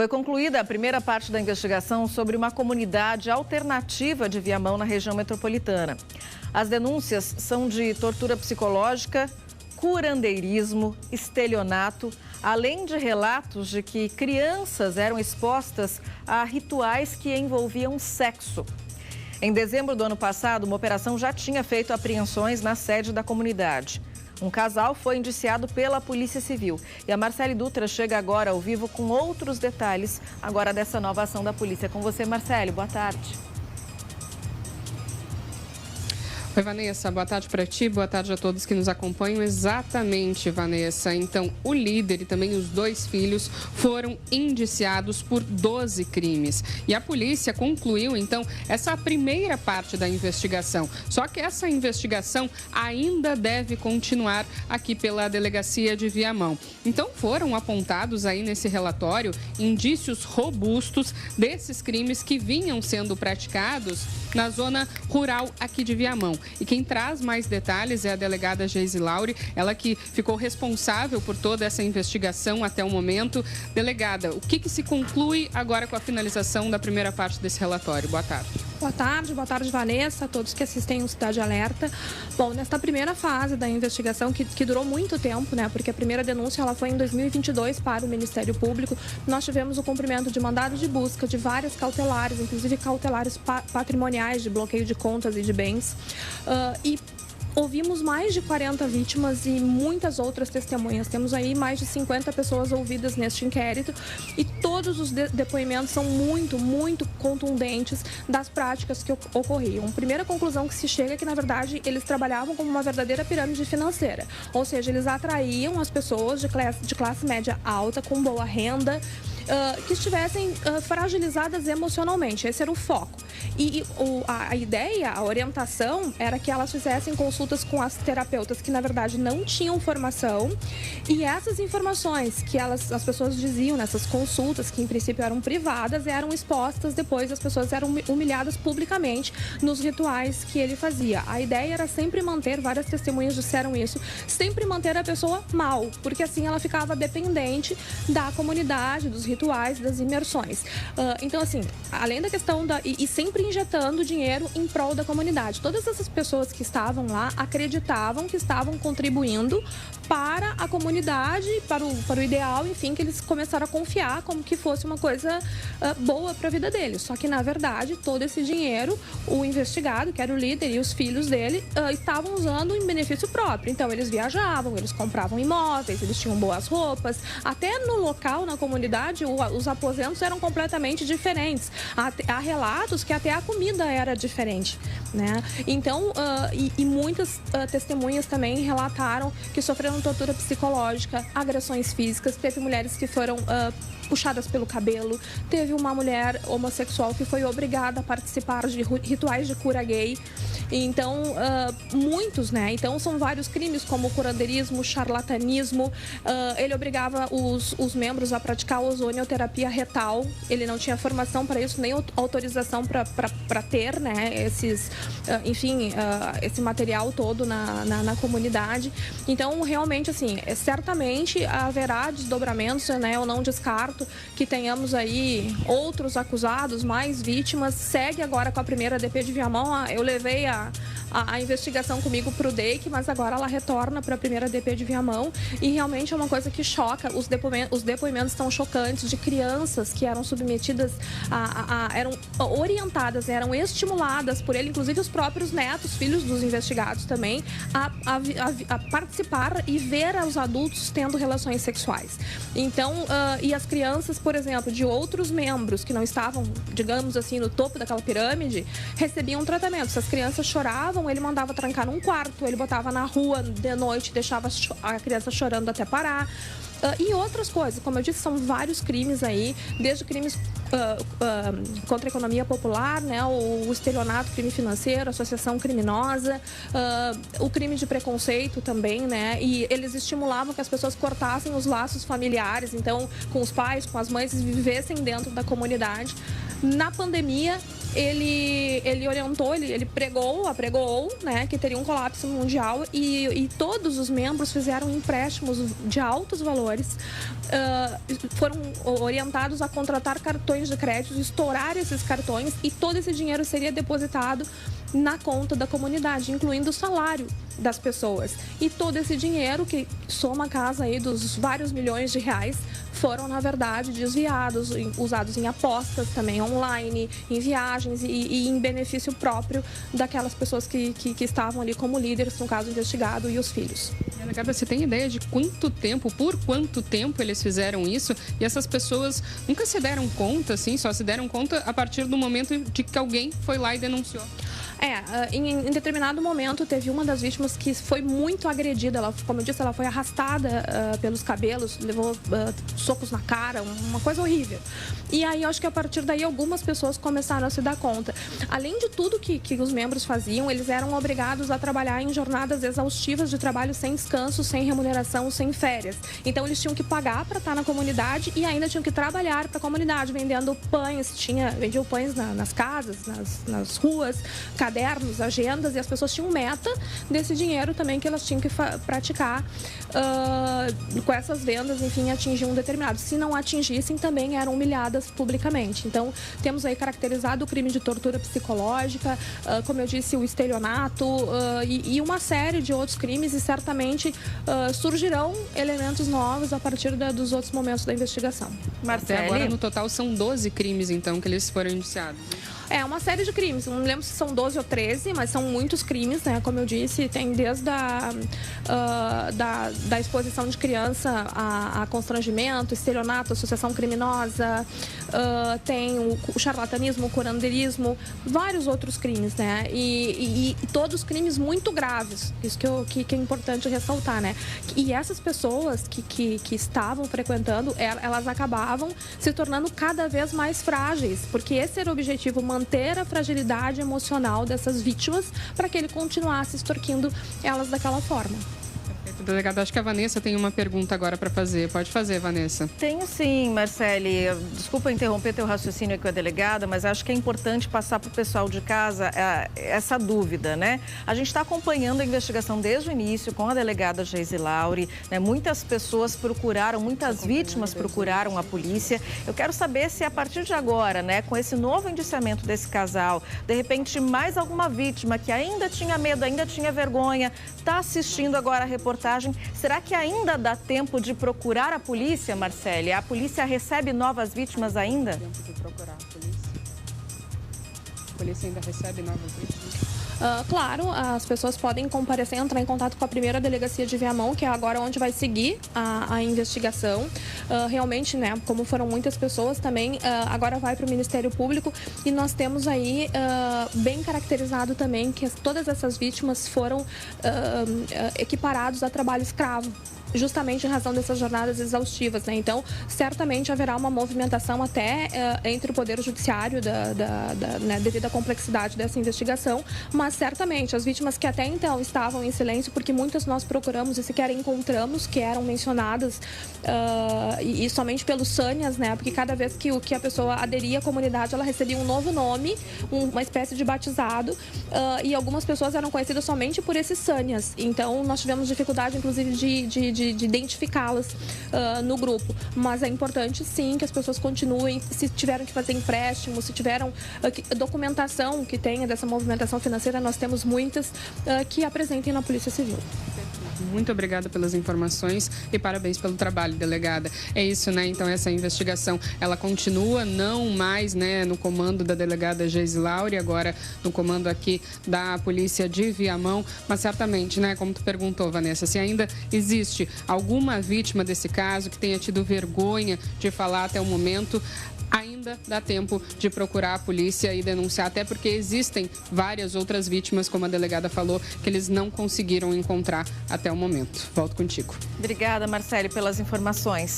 Foi concluída a primeira parte da investigação sobre uma comunidade alternativa de Viamão na região metropolitana. As denúncias são de tortura psicológica, curandeirismo, estelionato, além de relatos de que crianças eram expostas a rituais que envolviam sexo. Em dezembro do ano passado, uma operação já tinha feito apreensões na sede da comunidade. Um casal foi indiciado pela Polícia Civil. E a Marcele Dutra chega agora ao vivo com outros detalhes agora dessa nova ação da polícia. Com você, Marcele. Boa tarde. Oi, Vanessa. Boa tarde para ti, boa tarde a todos que nos acompanham. Exatamente, Vanessa. Então, o líder e também os 2 filhos foram indiciados por 12 crimes. E a polícia concluiu, então, essa primeira parte da investigação. Só que essa investigação ainda deve continuar aqui pela Delegacia de Viamão. Então, foram apontados aí nesse relatório indícios robustos desses crimes que vinham sendo praticados na zona rural aqui de Viamão. E quem traz mais detalhes é a delegada Geise Lauri, ela que ficou responsável por toda essa investigação até o momento. Delegada, o que se conclui agora com a finalização da primeira parte desse relatório? Boa tarde. Boa tarde, Vanessa, a todos que assistem o Cidade Alerta. Bom, nesta primeira fase da investigação, que durou muito tempo, né, porque a primeira denúncia ela foi em 2022 para o Ministério Público, nós tivemos o cumprimento de mandados de busca de várias cautelares, inclusive cautelares patrimoniais de bloqueio de contas e de bens. Ouvimos mais de 40 vítimas e muitas outras testemunhas. Temos aí mais de 50 pessoas ouvidas neste inquérito e todos os depoimentos são muito contundentes das práticas que ocorriam. A primeira conclusão que se chega é que, na verdade, eles trabalhavam como uma verdadeira pirâmide financeira. Ou seja, eles atraíam as pessoas de classe média alta, com boa renda, que estivessem fragilizadas emocionalmente. Esse era o foco. E a ideia, a orientação, era que elas fizessem consultas com as terapeutas que, na verdade, não tinham formação. E essas informações que as pessoas diziam nessas consultas, que em princípio eram privadas, eram expostas depois, as pessoas eram humilhadas publicamente nos rituais que ele fazia. A ideia era sempre manter, várias testemunhas disseram isso, sempre manter a pessoa mal, porque assim ela ficava dependente da comunidade, dos rituais, das imersões. Então, assim, além da questão e sempre injetando dinheiro em prol da comunidade. Todas essas pessoas que estavam lá acreditavam que estavam contribuindo para a comunidade, para o ideal, enfim, que eles começaram a confiar como que fosse uma coisa boa para a vida deles. Só que, na verdade, todo esse dinheiro, o investigado, que era o líder, e os filhos dele, estavam usando em benefício próprio. Então, eles viajavam, eles compravam imóveis, eles tinham boas roupas. Até no local, na comunidade, os aposentos eram completamente diferentes. Há relatos que até a comida era diferente, né? Então, e muitas testemunhas também relataram que sofreram tortura psicológica, agressões físicas. Teve mulheres que foram puxadas pelo cabelo. Teve uma mulher homossexual que foi obrigada a participar de rituais de cura gay. Então, muitos, né? Então, são vários crimes, como o curandeirismo, charlatanismo. Ele obrigava os membros a praticar ozonioterapia retal. Ele não tinha formação para isso, nem autorização para ter, né? Esse material todo na comunidade. Então, realmente, assim, certamente haverá desdobramentos, né? Eu não descarto que tenhamos aí outros acusados, mais vítimas. Segue agora com a primeira DP de Viamão. Eu levei a investigação comigo para o DEIC, mas agora ela retorna para a primeira DP de Viamão e realmente é uma coisa que choca. Os depoimentos estão chocantes de crianças que eram submetidas eram orientadas, eram estimuladas por ele, inclusive os próprios netos, filhos dos investigados também, a participar e ver os adultos tendo relações sexuais. Então, e as crianças, por exemplo, de outros membros que não estavam, digamos assim, no topo daquela pirâmide, recebiam tratamento. Se as crianças choravam, ele mandava trancar num quarto, ele botava na rua de noite, deixava a criança chorando até parar. E outras coisas, como eu disse, são vários crimes aí, desde crimes contra a economia popular, né, o estelionato, crime financeiro, associação criminosa, o crime de preconceito também, né, e eles estimulavam que as pessoas cortassem os laços familiares, então, com os pais, com as mães, vivessem dentro da comunidade. Na pandemia, ele orientou, ele apregoou, né, que teria um colapso mundial e todos os membros fizeram empréstimos de altos valores, foram orientados a contratar cartões de crédito, estourar esses cartões e todo esse dinheiro seria depositado na conta da comunidade, incluindo o salário das pessoas. E todo esse dinheiro, que soma a casa aí dos vários milhões de reais, foram, na verdade, desviados, usados em apostas também online, em viagens e em benefício próprio daquelas pessoas que estavam ali como líderes, no caso investigado, e os filhos. Delegada, você tem ideia de por quanto tempo eles fizeram isso? E essas pessoas nunca se deram conta, assim, só se deram conta a partir do momento de que alguém foi lá e denunciou? Em determinado momento teve uma das vítimas que foi muito agredida. Ela, como eu disse, ela foi arrastada pelos cabelos, levou socos na cara, uma coisa horrível. E aí, eu acho que a partir daí algumas pessoas começaram a se dar conta. Além de tudo que os membros faziam, eles eram obrigados a trabalhar em jornadas exaustivas de trabalho sem descanso, sem remuneração, sem férias. Então, eles tinham que pagar para estar na comunidade e ainda tinham que trabalhar para a comunidade, vendendo pães. Vendiam pães nas casas, nas ruas, cadernos, agendas, e as pessoas tinham meta desse dinheiro também que elas tinham que praticar com essas vendas, enfim, atingir um determinado. Se não atingissem, também eram humilhadas publicamente. Então, temos aí caracterizado o crime de tortura psicológica, como eu disse, o estelionato e uma série de outros crimes, e certamente surgirão elementos novos a partir dos outros momentos da investigação. Até agora, no total, são 12 crimes, então, que eles foram indiciados. Uma série de crimes. Não lembro se são 12 ou 13, mas são muitos crimes, né? Como eu disse, tem desde da exposição de criança a constrangimento, estelionato, associação criminosa, tem o charlatanismo, o curandeirismo, vários outros crimes, né? E todos crimes muito graves. Isso que é importante ressaltar, né? E essas pessoas que estavam frequentando, elas acabavam se tornando cada vez mais frágeis, porque esse era o objetivo, manter a fragilidade emocional dessas vítimas para que ele continuasse extorquindo elas daquela forma. Delegada, acho que a Vanessa tem uma pergunta agora para fazer. Pode fazer, Vanessa. Tenho sim, Marcele. Desculpa interromper teu raciocínio aqui com a delegada, mas acho que é importante passar para o pessoal de casa essa dúvida, né? A gente está acompanhando a investigação desde o início com a delegada Geise Lauri, né? Muitas pessoas muitas vítimas procuraram a polícia. Eu quero saber se a partir de agora, né, com esse novo indiciamento desse casal, de repente mais alguma vítima que ainda tinha medo, ainda tinha vergonha, está assistindo agora a reportagem. Será que ainda dá tempo de procurar a polícia, Marcele? A polícia recebe novas vítimas ainda? Tempo de procurar a polícia. A polícia ainda recebe novas vítimas? Claro, as pessoas podem comparecer, entrar em contato com a primeira delegacia de Viamão, que é agora onde vai seguir a investigação. Realmente, né, como foram muitas pessoas também, agora vai para o Ministério Público, e nós temos aí bem caracterizado também que todas essas vítimas foram equiparados a trabalho escravo, justamente em razão dessas jornadas exaustivas, né? Então, certamente haverá uma movimentação até entre o Poder Judiciário né, devido à complexidade dessa investigação, mas certamente as vítimas que até então estavam em silêncio, porque muitas nós procuramos e sequer encontramos, que eram mencionadas e somente pelos Sânias, né? Porque cada vez que a pessoa aderia à comunidade, ela recebia um novo nome, uma espécie de batizado, e algumas pessoas eram conhecidas somente por esses Sânias. Então, nós tivemos dificuldade, inclusive, de identificá-las no grupo. Mas é importante, sim, que as pessoas continuem, se tiveram que fazer empréstimo, se tiveram documentação que tenha dessa movimentação financeira, nós temos muitas que apresentem na Polícia Civil. Muito obrigada pelas informações e parabéns pelo trabalho, delegada. É isso, né? Então, essa investigação, ela continua, não mais, né, no comando da delegada Geise Lauri, agora no comando aqui da Polícia de Viamão, mas certamente, né, como tu perguntou, Vanessa, se ainda existe alguma vítima desse caso que tenha tido vergonha de falar até o momento, ainda dá tempo de procurar a polícia e denunciar, até porque existem várias outras vítimas, como a delegada falou, que eles não conseguiram encontrar até o momento. Volto contigo. Obrigada, Marcele, pelas informações.